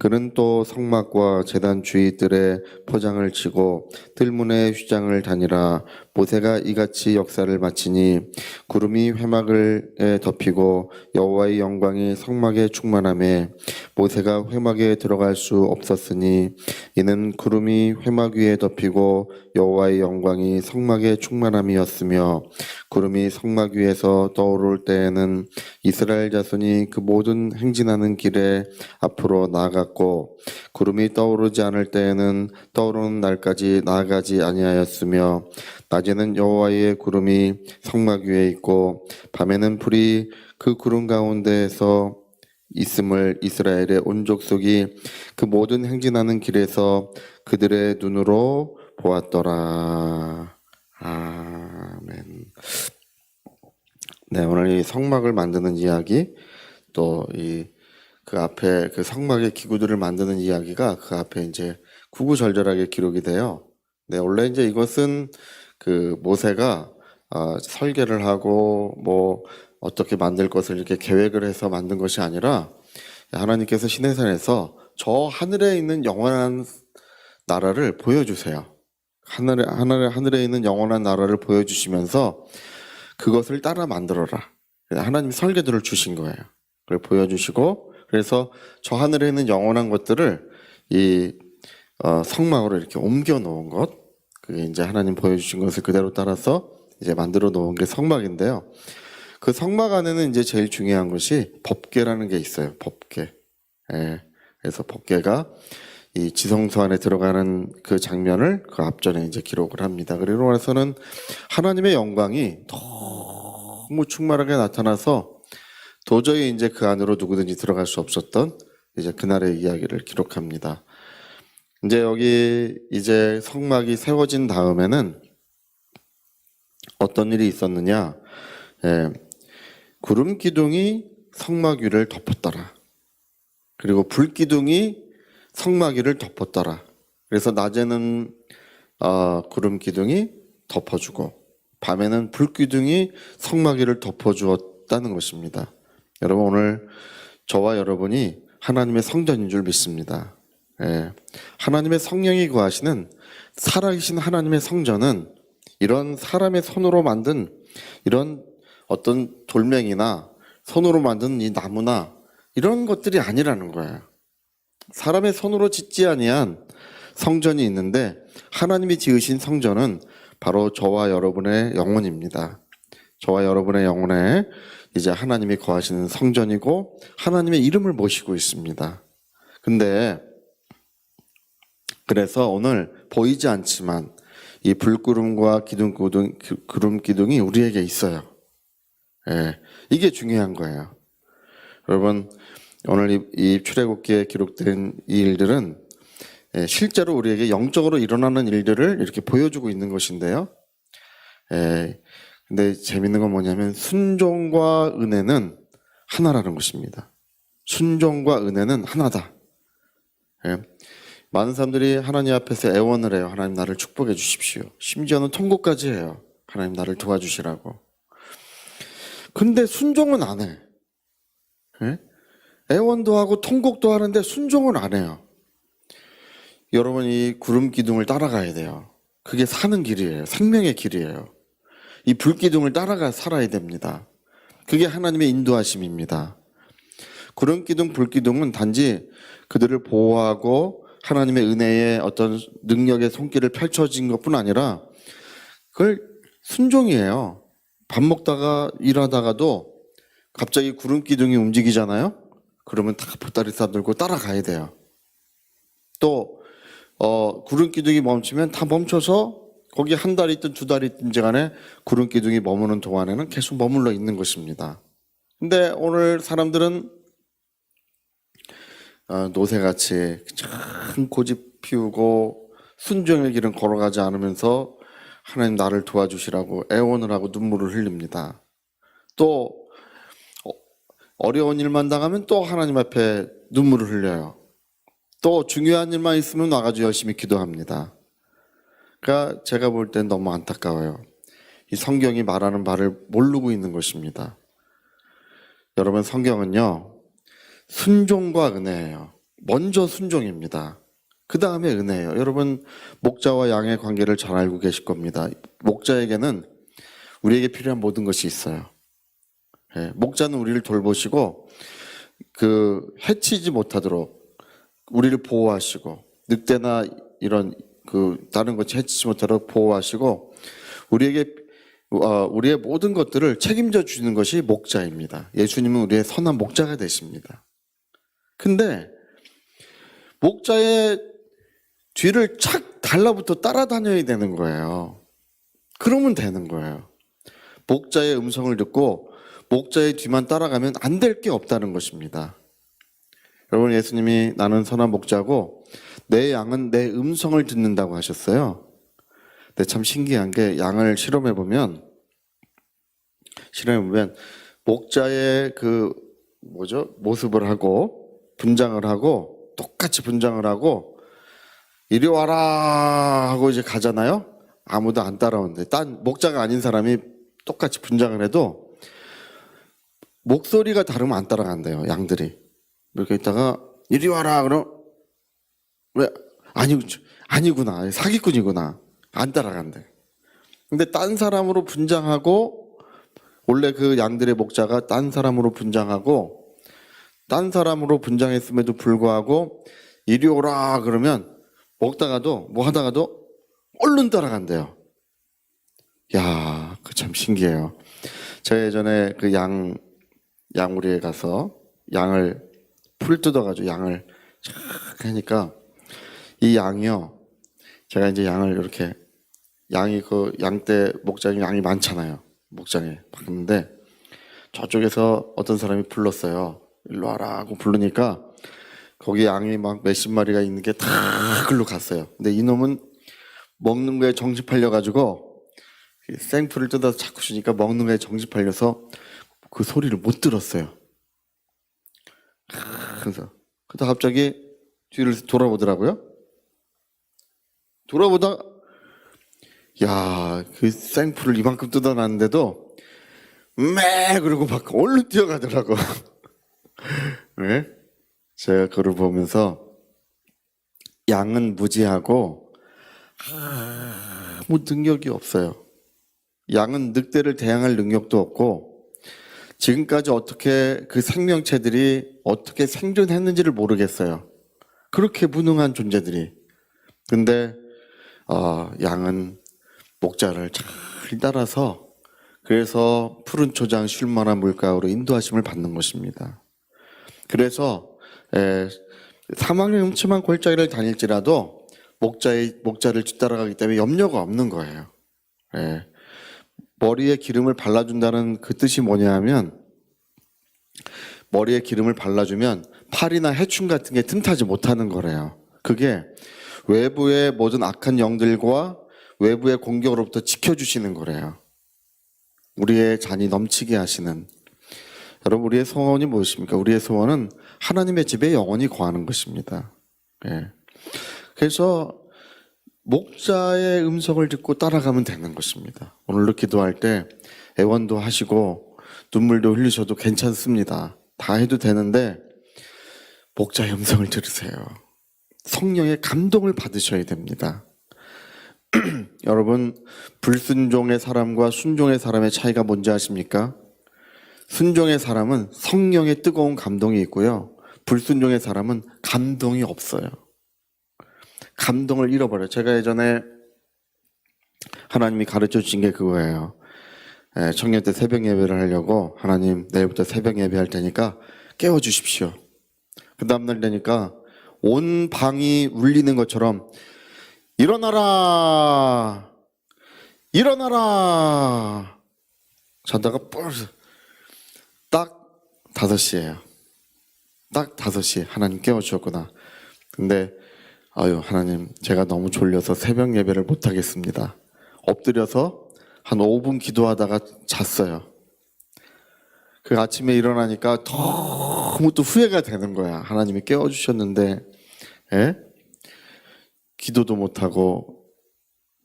그는 또 성막과 제단 주위들의 포장을 치고 뜰문의 휘장을 다니라. 모세가 이같이 역사를 마치니 구름이 회막을 덮이고 여호와의 영광이 성막에 충만하매 모세가 회막에 들어갈 수 없었으니 이는 구름이 회막 위에 덮이고 여호와의 영광이 성막에 충만함이었으며 구름이 성막 위에서 떠오를 때에는 이스라엘 자손이 그 모든 행진하는 길에 앞으로 나아갔고 구름이 떠오르지 않을 때에는 떠오르는 날까지 나아가지 아니하였으며 낮에는 여호와의 구름이 성막 위에 있고 밤에는 불이 그 구름 가운데에서 있음을 이스라엘의 온 족속이 그 모든 행진하는 길에서 그들의 눈으로 보았더라. 아멘. 네, 오늘 이 성막을 만드는 이야기, 또 그 앞에 그 성막의 기구들을 만드는 이야기가 그 앞에 이제 구구절절하게 기록이 돼요. 네, 원래 이제 이것은 그 모세가 설계를 하고 뭐 어떻게 만들 것을 이렇게 계획을 해서 만든 것이 아니라 하나님께서 시내산에서 저 하늘에 있는 영원한 나라를 보여주세요. 하늘에 있는 영원한 나라를 보여주시면서 그것을 따라 만들어라. 하나님 설계도를 주신 거예요. 그걸 보여주시고 그래서 저 하늘에 있는 영원한 것들을 이 성막으로 이렇게 옮겨 놓은 것, 그게 이제 하나님 보여주신 것을 그대로 따라서 이제 만들어 놓은 게 성막인데요. 그 성막 안에는 이제 제일 중요한 것이 법궤라는 게 있어요. 법궤. 예. 그래서 법궤가 이 지성소 안에 들어가는 그 장면을 그 앞전에 이제 기록을 합니다. 그리고 나서는 하나님의 영광이 너무 충만하게 나타나서 도저히 이제 그 안으로 누구든지 들어갈 수 없었던 이제 그날의 이야기를 기록합니다. 이제 여기 이제 성막이 세워진 다음에는 어떤 일이 있었느냐? 예, 구름 기둥이 성막 위를 덮었더라. 그리고 불 기둥이 성막 위를 덮었더라. 그래서 낮에는 구름 기둥이 덮어주고 밤에는 불 기둥이 성막 위를 덮어주었다는 것입니다. 여러분, 오늘 저와 여러분이 하나님의 성전인 줄 믿습니다. 예. 하나님의 성령이 거하시는 살아계신 하나님의 성전은 이런 사람의 손으로 만든 이런 어떤 돌멩이나 손으로 만든 이 나무나 이런 것들이 아니라는 거예요. 사람의 손으로 짓지 아니한 성전이 있는데 하나님이 지으신 성전은 바로 저와 여러분의 영혼입니다. 저와 여러분의 영혼에 이제 하나님이 거하시는 성전이고 하나님의 이름을 모시고 있습니다. 근데 그래서 오늘 보이지 않지만 이 불구름과 구름 기둥이 우리에게 있어요. 예, 이게 중요한 거예요. 여러분, 오늘 이 출애굽기에 기록된 이 일들은 실제로 우리에게 영적으로 일어나는 일들을 이렇게 보여주고 있는 것인데요. 근데 재밌는 건 뭐냐면 순종과 은혜는 하나라는 것입니다. 순종과 은혜는 하나다. 많은 사람들이 하나님 앞에서 애원을 해요. 하나님 나를 축복해 주십시오. 심지어는 통곡까지 해요. 하나님 나를 도와주시라고. 근데 순종은 안 해. 애원도 하고 통곡도 하는데 순종은 안 해요. 여러분, 이 구름 기둥을 따라가야 돼요. 그게 사는 길이에요. 생명의 길이에요. 이 불기둥을 따라가 살아야 됩니다. 그게 하나님의 인도하심입니다. 구름 기둥, 불기둥은 단지 그들을 보호하고 하나님의 은혜의 어떤 능력의 손길을 펼쳐진 것뿐 아니라 그걸 순종이에요. 밥 먹다가 일하다가도 갑자기 구름 기둥이 움직이잖아요. 그러면 다 보따리 싸들고 따라가야 돼요. 또 구름 기둥이 멈추면 다 멈춰서 거기 한 달 있든 두 달 있든지 간에 구름 기둥이 머무는 동안에는 계속 머물러 있는 것입니다. 근데 오늘 사람들은 노새같이 큰 고집 피우고 순종의 길은 걸어가지 않으면서 하나님 나를 도와주시라고 애원을 하고 눈물을 흘립니다. 또 어려운 일만 당하면 또 하나님 앞에 눈물을 흘려요. 또 중요한 일만 있으면 나가지고 열심히 기도합니다. 그러니까 제가 볼 땐 너무 안타까워요. 이 성경이 말하는 바를 모르고 있는 것입니다. 여러분, 성경은요 순종과 은혜예요. 먼저 순종입니다. 그 다음에 은혜예요. 여러분, 목자와 양의 관계를 잘 알고 계실 겁니다. 목자에게는 우리에게 필요한 모든 것이 있어요. 예, 목자는 우리를 돌보시고 해치지 못하도록 우리를 보호하시고, 늑대나 이런 다른 것이 해치지 못하도록 보호하시고, 우리의 모든 것들을 책임져 주시는 것이 목자입니다. 예수님은 우리의 선한 목자가 되십니다. 근데 목자의 뒤를 착 달라붙어 따라다녀야 되는 거예요. 그러면 되는 거예요. 목자의 음성을 듣고 목자의 뒤만 따라가면 안 될 게 없다는 것입니다. 여러분, 예수님이 나는 선한 목자고 내 양은 내 음성을 듣는다고 하셨어요. 근데 참 신기한 게, 양을 실험해보면 목자의 모습을 하고 분장을 하고 똑같이 분장을 하고 이리 와라 하고 이제 가잖아요. 아무도 안 따라오는데, 딴 목자가 아닌 사람이 똑같이 분장을 해도 목소리가 다르면 안 따라간대요. 양들이 이렇게 있다가 이리 와라 그럼 왜 아니구나, 사기꾼이구나, 안 따라간대. 근데 딴 사람으로 분장하고, 원래 그 양들의 목자가 딴 사람으로 분장하고 딴 사람으로 분장했음에도 불구하고 이리 오라 그러면 먹다가도 뭐 하다가도 얼른 따라간대요. 야, 그 참 신기해요. 제가 예전에 그 양우리에 가서 양을 풀 뜯어가지고 양을 쫙 하니까, 이 양이요, 제가 이제 양을 이렇게, 양이 양떼 목장에 양이 많잖아요. 목장에 봤는데 저쪽에서 어떤 사람이 불렀어요. 일로 와라 하고 부르니까 거기 양이 막 몇십 마리가 있는 게 다 글로 갔어요. 근데 이놈은 먹는 거에 정신 팔려가지고 생풀을 뜯어서 자꾸 주니까 먹는 거에 정신 팔려서 그 소리를 못 들었어요. 그래서 갑자기 뒤를 돌아보더라고요. 돌아보다 그 생풀을 이만큼 뜯어놨는데도 그러고 막 얼른 뛰어가더라고. 네? 제가 그걸 보면서 양은 무지하고 아무 능력이 없어요. 양은 늑대를 대항할 능력도 없고, 지금까지 어떻게 그 생명체들이 어떻게 생존했는지를 모르겠어요. 그렇게 무능한 존재들이. 근데 양은 목자를 잘 따라서, 그래서 푸른 초장 쉴 만한 물가로 인도하심을 받는 것입니다. 그래서 사망의 음침한 골짜기를 다닐지라도 목자를 뒤따라가기 때문에 염려가 없는 거예요. 머리에 기름을 발라준다는 그 뜻이 뭐냐 하면, 머리에 기름을 발라주면 팔이나 해충 같은 게 틈타지 못하는 거래요. 그게 외부의 모든 악한 영들과 외부의 공격으로부터 지켜주시는 거래요. 우리의 잔이 넘치게 하시는. 여러분, 우리의 소원이 무엇입니까? 우리의 소원은 하나님의 집에 영원히 거하는 것입니다. 그래서 목자의 음성을 듣고 따라가면 되는 것입니다. 오늘도 기도할 때 애원도 하시고 눈물도 흘리셔도 괜찮습니다. 다 해도 되는데 목자의 음성을 들으세요. 성령의 감동을 받으셔야 됩니다. 여러분, 불순종의 사람과 순종의 사람의 차이가 뭔지 아십니까? 순종의 사람은 성령의 뜨거운 감동이 있고요, 불순종의 사람은 감동이 없어요. 감동을 잃어버려요. 제가 예전에 하나님이 가르쳐 주신 게 그거예요. 청년 때 새벽 예배를 하려고, 하나님 내일부터 새벽 예배 할 테니까 깨워주십시오. 그 다음날 되니까 온 방이 울리는 것처럼 일어나라, 일어나라. 자다가 딱 5시예요. 딱 5시 하나님 깨워주셨구나. 근데 하나님, 제가 너무 졸려서 새벽 예배를 못 하겠습니다. 엎드려서 한 5분 기도하다가 잤어요. 그 아침에 일어나니까 너무 또 후회가 되는 거야. 하나님이 깨워주셨는데 기도도 못하고.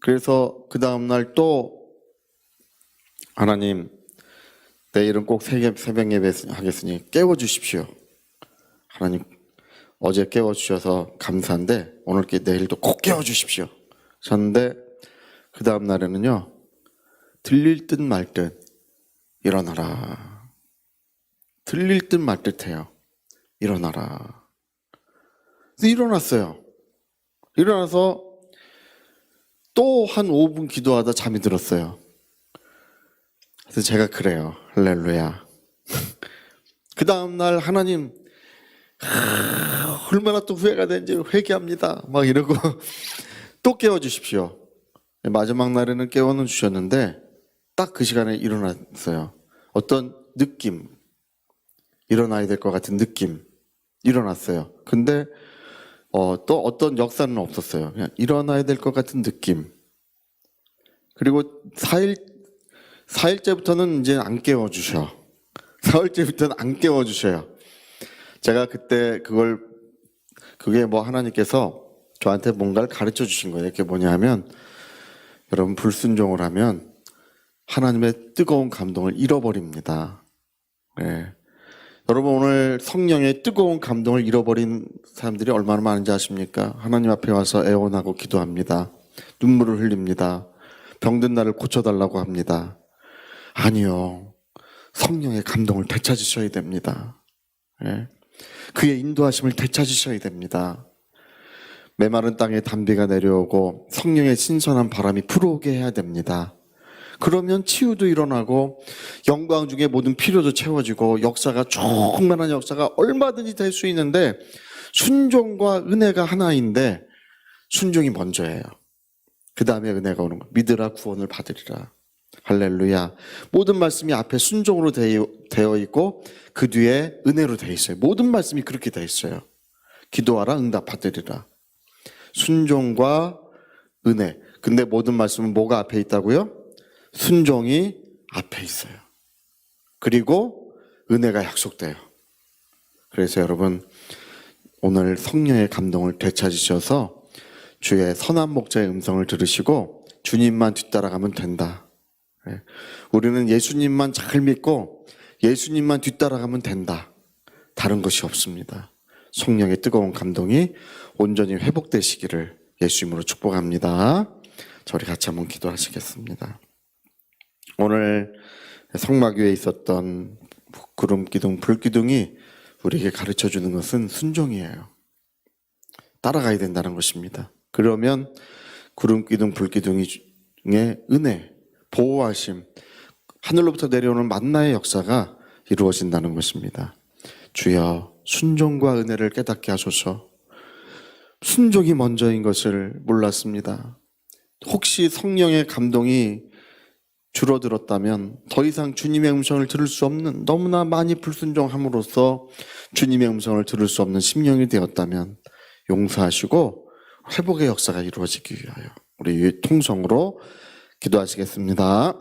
그래서 그 다음날 또, 하나님 내일은 꼭 새벽 예배 하겠으니 깨워주십시오. 하나님 어제 깨워주셔서 감사한데 오늘 내일도 꼭 깨워주십시오. 셨는데 그 다음 날에는요. 들릴 듯 말 듯 일어나라. 들릴 듯 말 듯해요. 일어나라. 그래서 일어났어요. 일어나서 또 한 5분 기도하다 잠이 들었어요. 그래서 제가 그래요. 할렐루야. 그 다음날 하나님 얼마나 또 후회가 되는지 회개합니다. 막 이러고 또 깨워주십시오. 마지막 날에는 깨워는 주셨는데 딱 그 시간에 일어났어요. 어떤 느낌, 일어나야 될 것 같은 느낌, 일어났어요. 근데 또 어떤 역사는 없었어요. 그냥 일어나야 될 것 같은 느낌. 그리고 4일째부터는 이제 안 깨워주셔. 4일째부터는 안 깨워주셔요. 제가 그때 그게 뭐 하나님께서 저한테 뭔가를 가르쳐 주신 거예요. 그게 뭐냐 하면, 여러분 불순종을 하면 하나님의 뜨거운 감동을 잃어버립니다. 네. 여러분 오늘 성령의 뜨거운 감동을 잃어버린 사람들이 얼마나 많은지 아십니까? 하나님 앞에 와서 애원하고 기도합니다. 눈물을 흘립니다. 병든 나를 고쳐달라고 합니다. 아니요. 성령의 감동을 되찾으셔야 됩니다. 네. 그의 인도하심을 되찾으셔야 됩니다. 메마른 땅에 단비가 내려오고 성령의 신선한 바람이 불어오게 해야 됩니다. 그러면 치유도 일어나고 영광 중에 모든 필요도 채워지고 역사가 충만한 역사가 얼마든지 될 수 있는데 순종과 은혜가 하나인데 순종이 먼저예요. 그 다음에 은혜가 오는 거. 믿으라 구원을 받으리라. 할렐루야. 모든 말씀이 앞에 순종으로 되어 있고 그 뒤에 은혜로 되어 있어요. 모든 말씀이 그렇게 되어 있어요. 기도하라 응답 받으리라. 순종과 은혜. 근데 모든 말씀은 뭐가 앞에 있다고요? 순종이 앞에 있어요. 그리고 은혜가 약속돼요. 그래서 여러분 오늘 성령의 감동을 되찾으셔서 주의 선한 목자의 음성을 들으시고 주님만 뒤따라가면 된다. 우리는 예수님만 잘 믿고 예수님만 뒤따라가면 된다. 다른 것이 없습니다. 성령의 뜨거운 감동이 온전히 회복되시기를 예수님으로 축복합니다. 저희 같이 한번 기도하시겠습니다. 오늘 성막 위에 있었던 구름기둥, 불기둥이 우리에게 가르쳐주는 것은 순종이에요. 따라가야 된다는 것입니다. 그러면 구름기둥, 불기둥의 은혜, 보호하심, 하늘로부터 내려오는 만나의 역사가 이루어진다는 것입니다. 주여 순종과 은혜를 깨닫게 하소서. 순종이 먼저인 것을 몰랐습니다. 혹시 성령의 감동이 줄어들었다면 더 이상 주님의 음성을 들을 수 없는, 너무나 많이 불순종함으로써 주님의 음성을 들을 수 없는 심령이 되었다면 용서하시고 회복의 역사가 이루어지기 위하여 우리 통성으로 기도하시겠습니다.